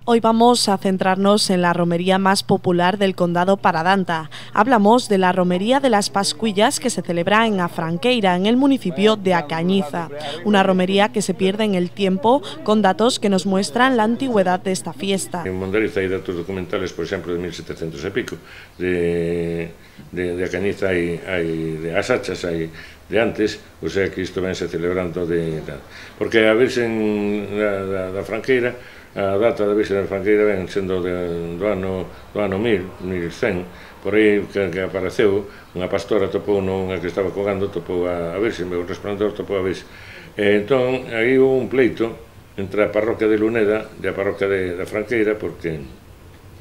Hoy vamos a centrarnos en la romería más popular del condado Paradanta. Hablamos de la romería de las Pascuillas que se celebra en Afranqueira, en el municipio de A Cañiza. Una romería que se pierde en el tiempo con datos que nos muestran la antigüedad de esta fiesta. En Mondariz hay datos documentales, por ejemplo, de 1700 y pico. De A Cañiza hay de as Achas, hay de antes, o sea que isto vense celebrando porque a Virxen da Franqueira, a data da Virxen da Franqueira ven sendo do ano 1100, por aí que apareceu unha pastora, topou unha que estaba cogando, topou a Virxen, veu o resplandor, topou a Virxen. Entón, aí houve un pleito entre a parroquia de Luneda e a parroquia da Franqueira, porque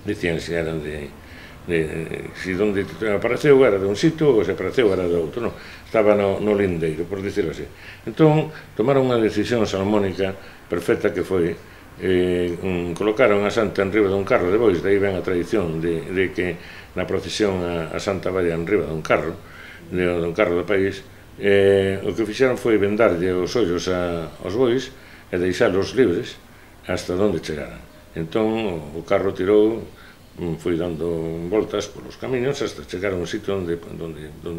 dicían se eran se onde apareceu era de un sitio ou se apareceu era de outro, non? Estaba no lindeiro, por dicirlo así. Entón, tomaron unha decisión salomónica perfecta que foi colocaron a Santa en riba dun carro de bois, de aí ven a tradición de que na procesión a Santa vaya en riba dun carro do país. O que fixeron foi vendarlle os ollos aos bois e deixalos libres hasta onde chegaran. Entón, o carro tirou, foi dando voltas polos camiños hasta chegar a un sitio onde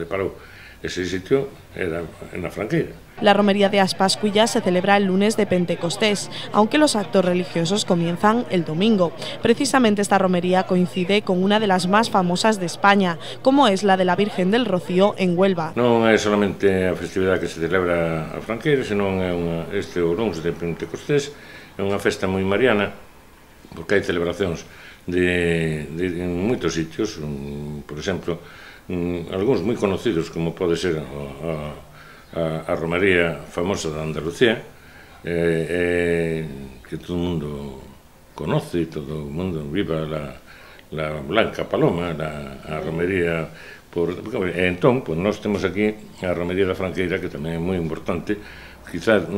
parou. Ese sitio era en la Franqueira. La romería de As Pascuillas se celebra el lunes de Pentecostés, aunque los actos religiosos comienzan el domingo. Precisamente esta romería coincide con una de las más famosas de España, como es la de la Virgen del Rocío en Huelva. Non é solamente a festividade que se celebra a Franqueira, senón é este o lunes de Pentecostés, é unha festa moi mariana, porque hai celebracións en moitos sitios, por exemplo, algúns moi conocidos, como pode ser a romería famosa de Andalucía, que todo o mundo conoce, todo o mundo viva la Blanca Paloma, a romería entón, pues nós temos aquí a romería da Franqueira, que tamén é moi importante, quizás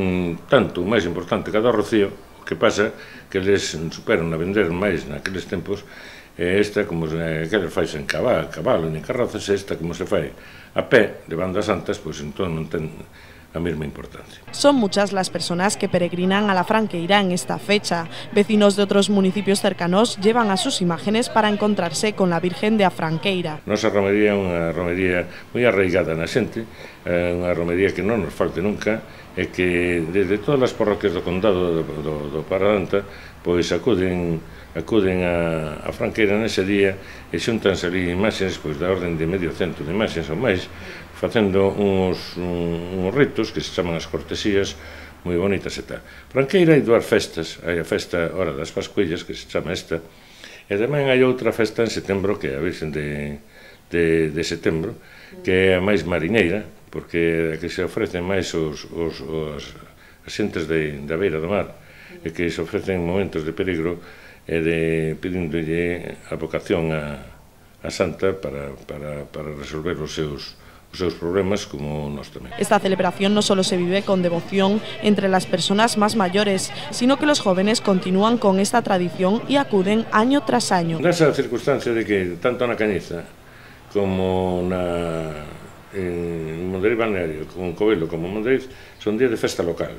tanto máis importante que a do Rocío. O que pasa que eles superan a vender máis naqueles tempos. Esta, como que eles faise en cabalo, en carrozas, esta como se fai a pé, levando as santas, pois entón non ten a mesma importancia. Son muchas las personas que peregrinan a la Franqueira en esta fecha. Vecinos de otros municipios cercanos llevan a sus imágenes para encontrarse con la Virgen de A Franqueira. Nosa romería é unha romería moi arraigada na xente, unha romería que non nos falte nunca, e que desde todas as parroquias do condado do Paradanta pois acuden a Franqueira nese día e xuntanse ali imaxes pois da orden de medio cento de imaxes ou máis, facendo uns ritos que se chaman as cortesías, moi bonitas e tal. Franqueira hai dúas festas, hai a festa Hora das Pascuillas, que se chama esta, e tamén hai outra festa en setembro, que é a Virxen de setembro, que é a máis mariñeira, porque que se ofrecen máis as xentes da beira do mar, e que se ofrecen momentos de peligro e pedíndolle a vocación a Santa para resolver os seus problemas, como nós tamén. Esta celebración no solo se vive con devoción entre las personas más mayores, sino que los jóvenes continúan con esta tradición y acuden año tras año. Nesa circunstancia de que tanto na Cañiza como en Mondariz Balneario, como en Covelo, como en Mondariz, son días de festa local.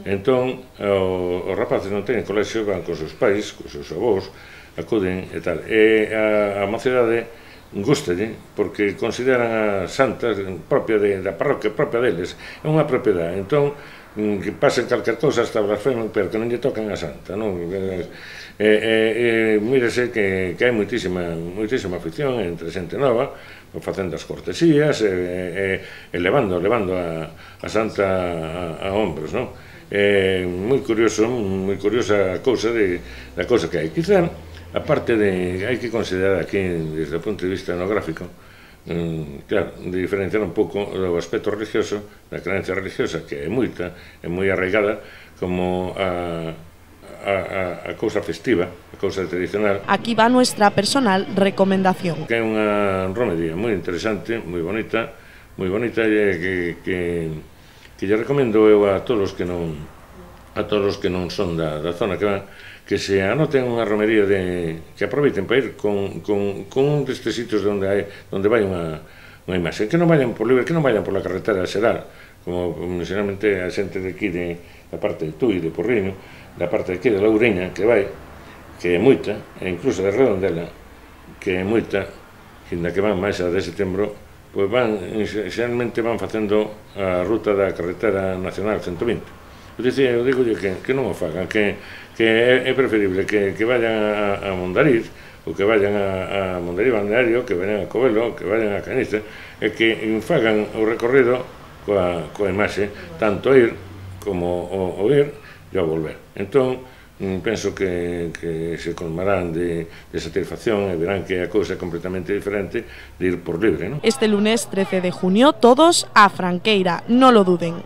Entón, os rapaces non teñen colexio, van cos seus pais, cos seus avós, acuden e tal. E a mocidade gustalle, porque consideran a santa propia da parroquia, propia deles, é unha propiedade. Entón, que pasen calquer cousa hasta blasfeman, pero que non lle tocan a santa, non? Mírese que hai moitísima afición entre xente nova, facendo as cortesías e levando a santa a hombros, non? Moi curiosa a cousa da cousa que hai. Quizá, aparte hai que considerar aquí, desde o punto de vista etnográfico, claro, de diferenciar un pouco o aspecto religioso, da creencia religiosa, que é moita, é moi arraigada, como a cousa festiva, a cousa tradicional. Aquí va nuestra personal recomendación. Que é unha romería moi interesante, moi bonita, que lle recomendo eu a todos os que non son da zona que van, que se anoten unha romería que aproveiten para ir con un destes sitios onde vai unha imaxe, que non vayan por libre, que non vayan por la carretera xeral, como xeralmente a xente de aquí, da parte de Tui, de Porriño, da parte de aquí de Loureña, que vai que é moita, e incluso de Redondela, que é moita, ainda que van máis a de setembro, pois xeralmente van facendo a ruta da carretera nacional 120. Eu digo que non o fagan, que é preferible que vayan a Mondariz, ou que vayan a Mondariz Balneario, que vayan a Covelo, que vayan a Cañiza, e que fagan o recorrido coa imaxe, tanto ir como o ir e o volver. Entón, penso que se colmarán de satisfacción e verán que a cousa é completamente diferente de ir por libre, ¿no? Este lunes 13 de junio, todos a Franqueira, no lo duden.